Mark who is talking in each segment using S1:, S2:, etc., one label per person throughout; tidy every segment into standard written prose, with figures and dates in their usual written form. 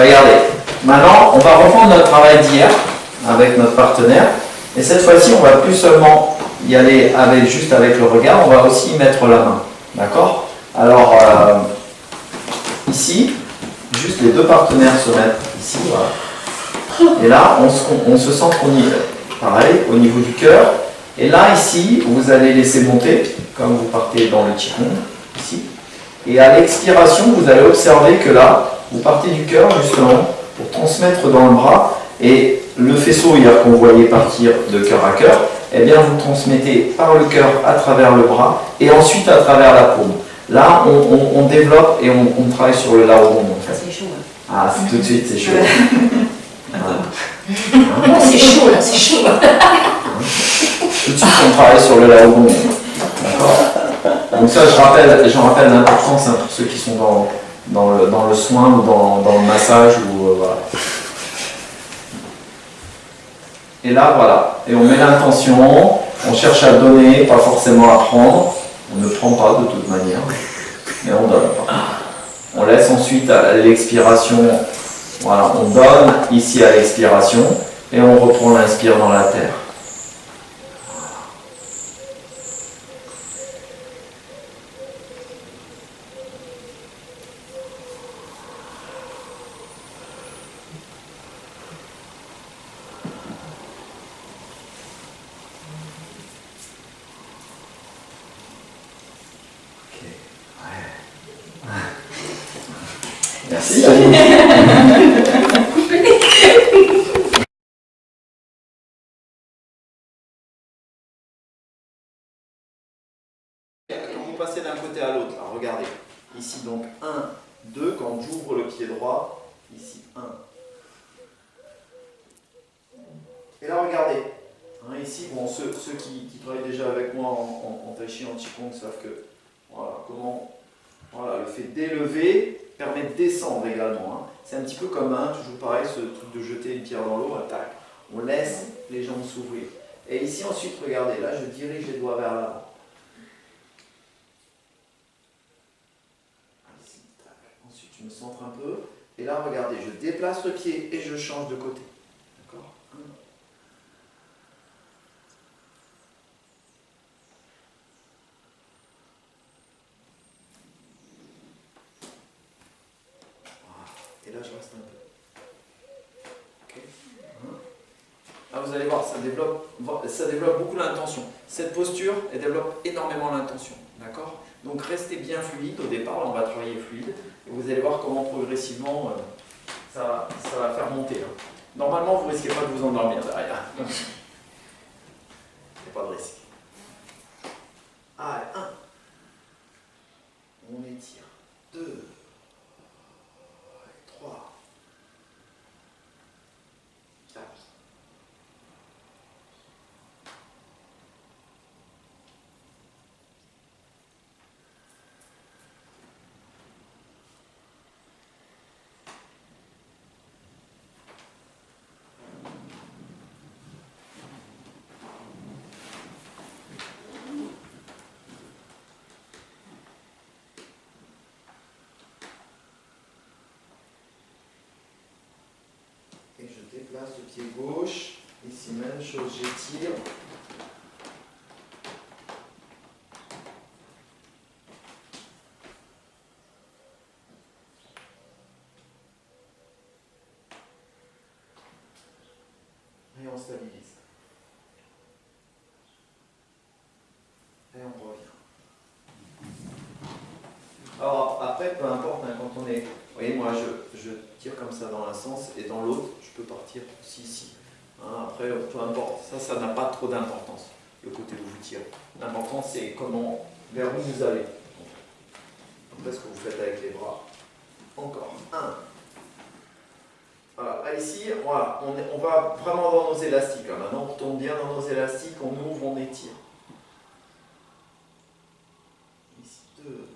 S1: Regardez, maintenant on va reprendre notre travail d'hier avec notre partenaire. Et cette fois-ci, on va plus seulement y aller juste avec le regard, on va aussi y mettre la main. D'accord? Alors, ici, juste les deux partenaires se mettent ici, voilà. Et là, on se centre pareil, au niveau du cœur. Et là, ici, vous allez laisser monter, comme vous partez dans le Qigong, ici. Et à l'expiration, vous allez observer que là, vous partez du cœur, justement, pour transmettre dans le bras. Et le faisceau hier qu'on voyait partir de cœur à cœur, eh bien, vous transmettez par le cœur à travers le bras et ensuite à travers la paume. Là, on développe et on travaille sur le Lao Gong, en fait.
S2: C'est chaud. Hein.
S1: Ah, tout de suite, c'est chaud.
S2: C'est chaud, là, c'est chaud.
S1: Tout de suite, on travaille sur le Lao Gong. D'accord. Donc ça, j'en rappelle l'importance hein, pour ceux qui sont dans le soin ou dans le massage. Voilà. Et là, voilà. Et on met l'intention, on cherche à donner, pas forcément à prendre. On ne prend pas de toute manière, mais on donne pas. On laisse ensuite à l'expiration, voilà, on donne ici à l'expiration, et on reprend l'inspire dans la terre. Merci. Quand vous passez d'un côté à l'autre, regardez. Ici donc 1, 2, quand j'ouvre le pied droit, ici 1. Et là regardez. Hein, ici, bon, ceux qui travaillent déjà avec moi en Tai Chi, en Qigong savent que voilà, voilà, le fait d'élever permet de descendre également. Hein. C'est un petit peu comme toujours pareil, ce truc de jeter une pierre dans l'eau, tac. On laisse les jambes s'ouvrir. Et ici ensuite, regardez, là je dirige les doigts vers l'avant. Ici, tac. Ensuite je me centre un peu. Et là regardez, je déplace le pied et je change de côté. D'accord ? Et là, je reste un peu. Okay. Là, vous allez voir, ça développe beaucoup l'intention. Cette posture, elle développe énormément l'intention. D'accord ? Donc, restez bien fluide. Au départ, là, on va travailler fluide. Et vous allez voir comment progressivement, ça va faire monter. Hein. Normalement, vous ne risquez pas de vous endormir derrière. Il n'y a pas de risque. Allez, 1. On étire. 2. 3, 4, et je déplace le pied gauche. Ici, même chose, j'étire. Et on stabilise. Et on revient. Alors après, peu importe, hein, quand on est... Vous voyez, moi je tire comme ça dans un sens et dans l'autre, je peux partir aussi ici. Hein, après, peu importe, ça n'a pas trop d'importance, le côté où vous tirez. L'important c'est vers où vous allez. Après, ce que vous faites avec les bras. Encore. 1. Voilà, ici, voilà, on va vraiment dans nos élastiques. Là. Maintenant, on retourne bien dans nos élastiques, on ouvre, on étire. Ici, 2.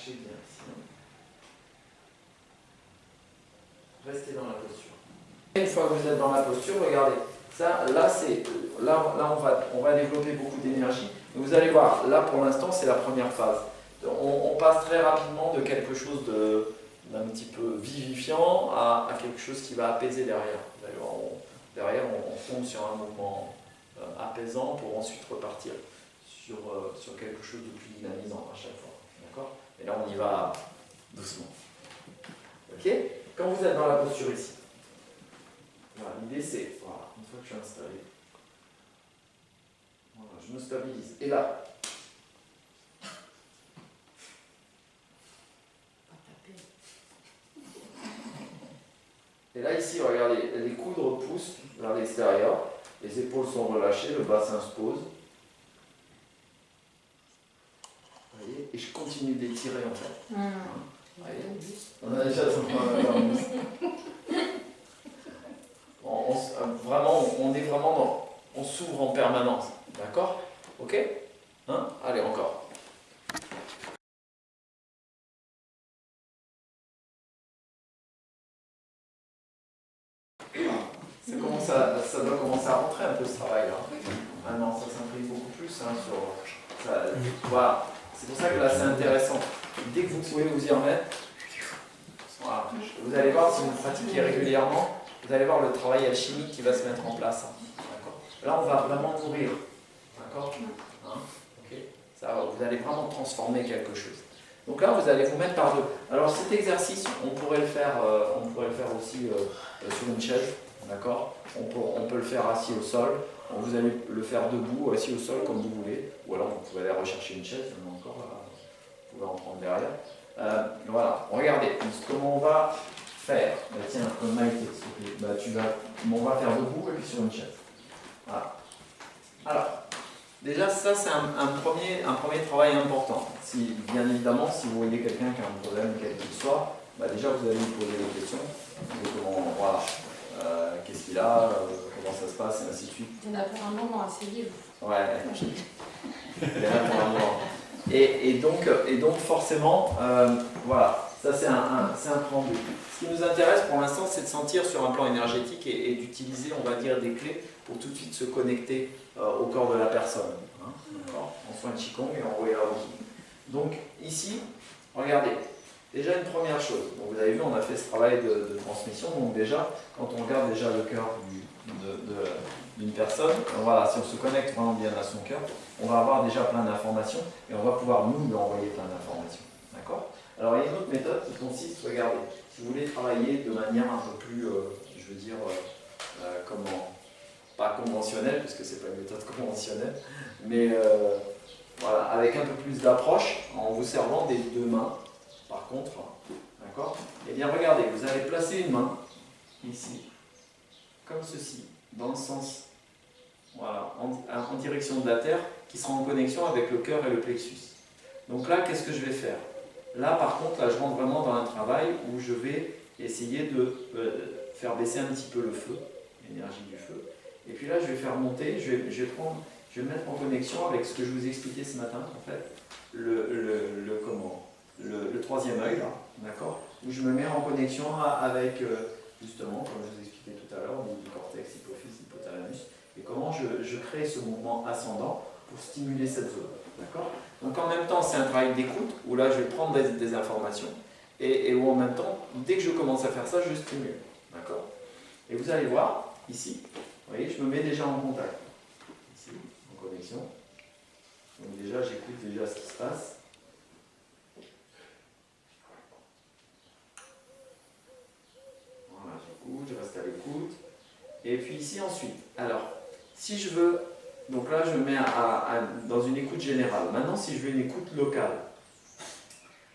S1: marchez bien ici. Restez dans la posture. Une fois que vous êtes dans la posture, regardez. Ça, là, on va développer beaucoup d'énergie. Vous allez voir, là pour l'instant, c'est la première phase. On passe très rapidement de quelque chose d'un petit peu vivifiant à quelque chose qui va apaiser derrière. Vous allez voir, derrière, on tombe sur un mouvement apaisant pour ensuite repartir sur quelque chose de plus dynamisant à chaque fois. D'accord? Et là, on y va doucement. Ok? Quand vous êtes dans la posture ici, voilà, l'idée c'est, voilà, une fois que je suis installé, voilà, je me stabilise. Et là, ici, regardez, les coudes repoussent vers l'extérieur, les épaules sont relâchées, le bassin se pose. Vous voyez? Et je continue d'étirer en fait. On a déjà on s'ouvre en permanence. D'accord? Ok? Hein? Allez, encore. Ça doit commencer à rentrer un peu ce travail-là. Maintenant, ça s'imprime beaucoup plus. Voilà. C'est pour ça que là, c'est intéressant. Dès que vous pouvez vous y remettre, voilà. Vous allez voir, si vous pratiquez régulièrement, vous allez voir le travail alchimique qui va se mettre en place. Là, on va vraiment nourrir. D'accord? Hein? Okay. Vous allez vraiment transformer quelque chose. Donc là, vous allez vous mettre par deux. Alors cet exercice, on pourrait le faire aussi sur une chaise. D'accord? On peut le faire assis au sol. Vous allez le faire debout, assis au sol, comme vous voulez. Ou alors, vous pouvez aller rechercher une chaise. Il y en a encore, vous pouvez en prendre derrière. Voilà. Regardez, comment on va faire. Tiens, Maïté, s'il te plaît. On va faire debout et puis sur une chaise. Voilà. Alors, déjà, ça, c'est un premier travail important. Bien évidemment, si vous voyez quelqu'un qui a un problème, quel qu'il soit, déjà, vous allez lui poser des questions. Voilà. Qu'est-ce qu'il a, comment ça se passe, et ainsi de suite.
S2: Il y en a pour un moment assez libre.
S1: Ouais. Il y en a pour un moment. Et donc forcément, voilà, ça c'est un préambule. Ce qui nous intéresse pour l'instant, c'est de sentir sur un plan énergétique et d'utiliser, on va dire, des clés pour tout de suite se connecter au corps de la personne. Hein, en soin de Qigong et en Wei'ao. Donc ici, regardez. Déjà une première chose, donc vous avez vu, on a fait ce travail de transmission, donc déjà, quand on regarde déjà le cœur d'une personne, voilà, si on se connecte vraiment bien à son cœur, on va avoir déjà plein d'informations et on va pouvoir nous lui envoyer plein d'informations. D'accord? Alors il y a une autre méthode qui consiste, regardez, si vous voulez travailler de manière un peu plus, je veux dire, pas conventionnelle, puisque c'est pas une méthode conventionnelle, mais voilà, avec un peu plus d'approche, en vous servant des deux mains. Par contre, d'accord? Eh bien, regardez, vous allez placer une main ici, comme ceci, dans le sens, voilà, en direction de la terre, qui sera en connexion avec le cœur et le plexus. Donc là, qu'est-ce que je vais faire? Là, par contre, là, je rentre vraiment dans un travail où je vais essayer de faire baisser un petit peu le feu, l'énergie du feu. Et puis là, je vais faire monter, je vais me mettre en connexion avec ce que je vous expliquais ce matin, en fait, le troisième œil, là, d'accord, où je me mets en connexion avec, justement, comme je vous expliquais tout à l'heure, au niveau du cortex, hypophyse, hypothalamus, et comment je crée ce mouvement ascendant pour stimuler cette zone, d'accord. Donc en même temps, c'est un travail d'écoute, où là, je vais prendre des informations, et où en même temps, dès que je commence à faire ça, je stimule, d'accord. Et vous allez voir, ici, vous voyez, je me mets déjà en contact, ici, en connexion, donc déjà, j'écoute déjà ce qui se passe. Voilà, j'écoute, je reste à l'écoute. Et puis ici ensuite, alors, si je veux, donc là je me mets dans une écoute générale. Maintenant, si je veux une écoute locale,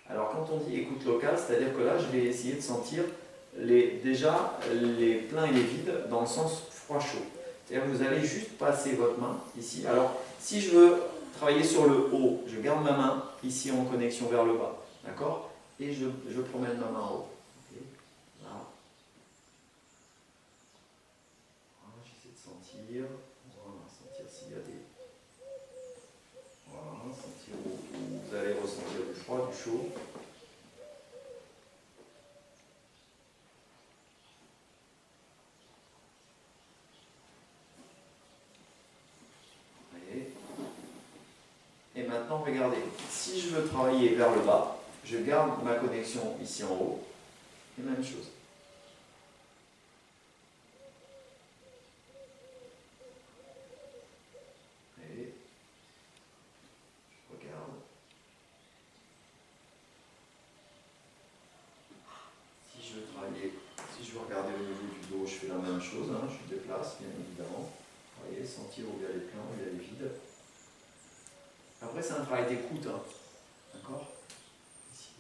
S1: alors quand on dit écoute locale, c'est-à-dire que là je vais essayer de sentir déjà les pleins et les vides dans le sens froid-chaud. C'est-à-dire que vous allez juste passer votre main ici. Alors, si je veux travailler sur le haut, je garde ma main ici en connexion vers le bas, d'accord? Et je promène ma main en haut. Okay. Là. J'essaie de sentir, voilà, sentir s'il y a des... Voilà, sentir où vous allez ressentir du froid, du chaud. je veux travailler vers le bas, je garde ma connexion ici en haut, et même chose. Et je regarde. Si je veux travailler, si je veux regarder au niveau du dos, je fais la même chose, hein, je déplace bien évidemment. Vous voyez, sentir où il y a les pleins, où il y a les vides. Après, c'est un travail d'écoute, hein. D'accord? Ici.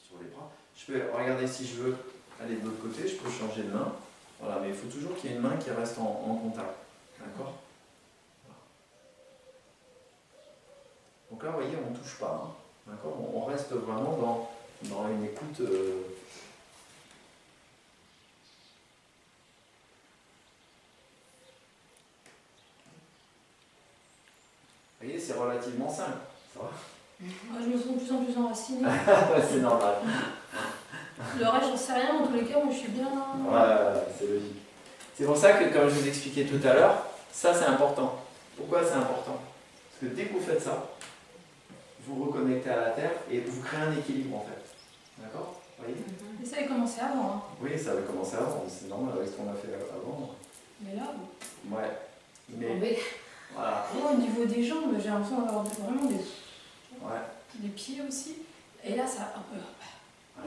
S1: Sur les bras. Je peux regarder si je veux aller de l'autre côté, je peux changer de main. Voilà, mais il faut toujours qu'il y ait une main qui reste en contact. D'accord? Voilà. Donc là, vous voyez, on ne touche pas. Hein. D'accord? On reste vraiment dans une écoute. Vous voyez, c'est relativement simple. Ça va?
S2: Je me sens de plus en plus enracinée.
S1: C'est normal.
S2: Le reste, j'en sais rien. En tous les cas, moi, je suis bien.
S1: Ouais, c'est logique. C'est pour ça que, comme je vous expliquais tout à l'heure, ça c'est important. Pourquoi c'est important? Parce que dès que vous faites ça, vous vous reconnectez à la Terre et vous créez un équilibre en fait. D'accord? Vous voyez?
S2: Et ça avait commencé avant. Hein.
S1: Oui, ça avait commencé avant. C'est normal avec ce qu'on a fait avant.
S2: Mais là,
S1: Ouais. Mais,
S2: mais...
S1: voilà.
S2: Moi, au niveau des jambes, j'ai l'impression d'avoir vraiment
S1: Ouais.
S2: des pieds aussi. Et là, ça un peu.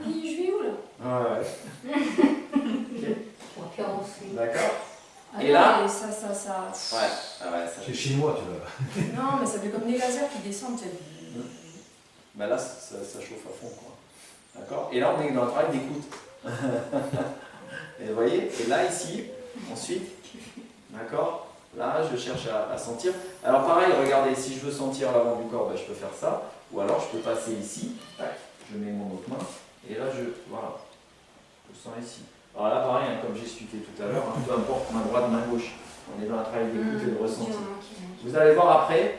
S2: Je vais où là?
S1: Ouais. Ok. D'accord.
S2: Ah
S1: Et
S2: non,
S1: là
S2: mais ça.
S1: Ouais. Ah ouais, ça...
S3: C'est chinois, tu vois.
S2: Non, mais ça fait comme des lasers qui descendent.
S1: Ben là, ça chauffe à fond, quoi. D'accord? Et là, on est dans le travail d'écoute. Et vous voyez? Et là, ici, ensuite, d'accord? Là, je cherche à sentir. Alors pareil, regardez, si je veux sentir l'avant du corps, ben, je peux faire ça. Ou alors, je peux passer ici. Tac, je mets mon autre main. Et là, voilà. Je sens ici. Alors là, pareil, hein, comme j'expliquais tout à l'heure, hein, peu importe main droite, main gauche. On est dans un travail d'écoute et de ressenti. Vous allez voir après,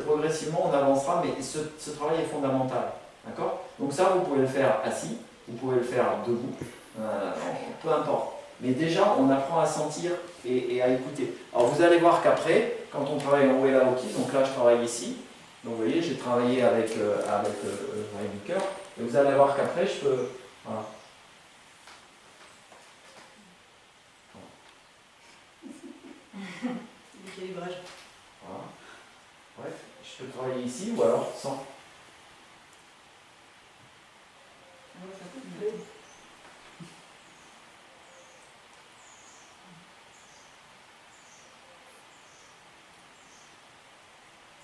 S1: progressivement, on avancera, mais ce travail est fondamental. D'accord? Donc ça, vous pouvez le faire assis, vous pouvez le faire debout, peu importe. Mais déjà, on apprend à sentir et à écouter. Alors vous allez voir qu'après, quand on travaille en Uela-Oki, donc là je travaille ici, donc vous voyez, j'ai travaillé avec le travail du cœur, et vous allez voir qu'après, je peux... Voilà.
S2: L'équilibrage.
S1: Voilà. Bref, je peux travailler ici ou alors sans.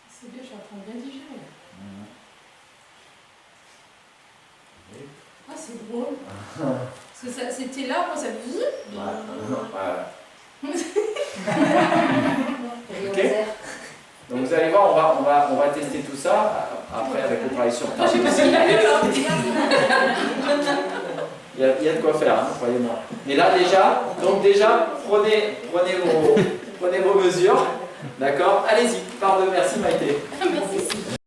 S2: C'est bien, je suis en train de bien digérer.
S1: Oui.
S2: Ah, c'est drôle. Parce que c'était là, moi ça me...
S1: Ok. Donc vous allez voir, on va tester tout ça après avec le travail sur
S2: Moi,
S1: table.
S2: j'ai pas fini la là.
S1: Il y a de quoi faire, hein, croyez-moi. Mais là déjà, prenez vos mesures, d'accord? Allez-y, pardon, merci Maïté.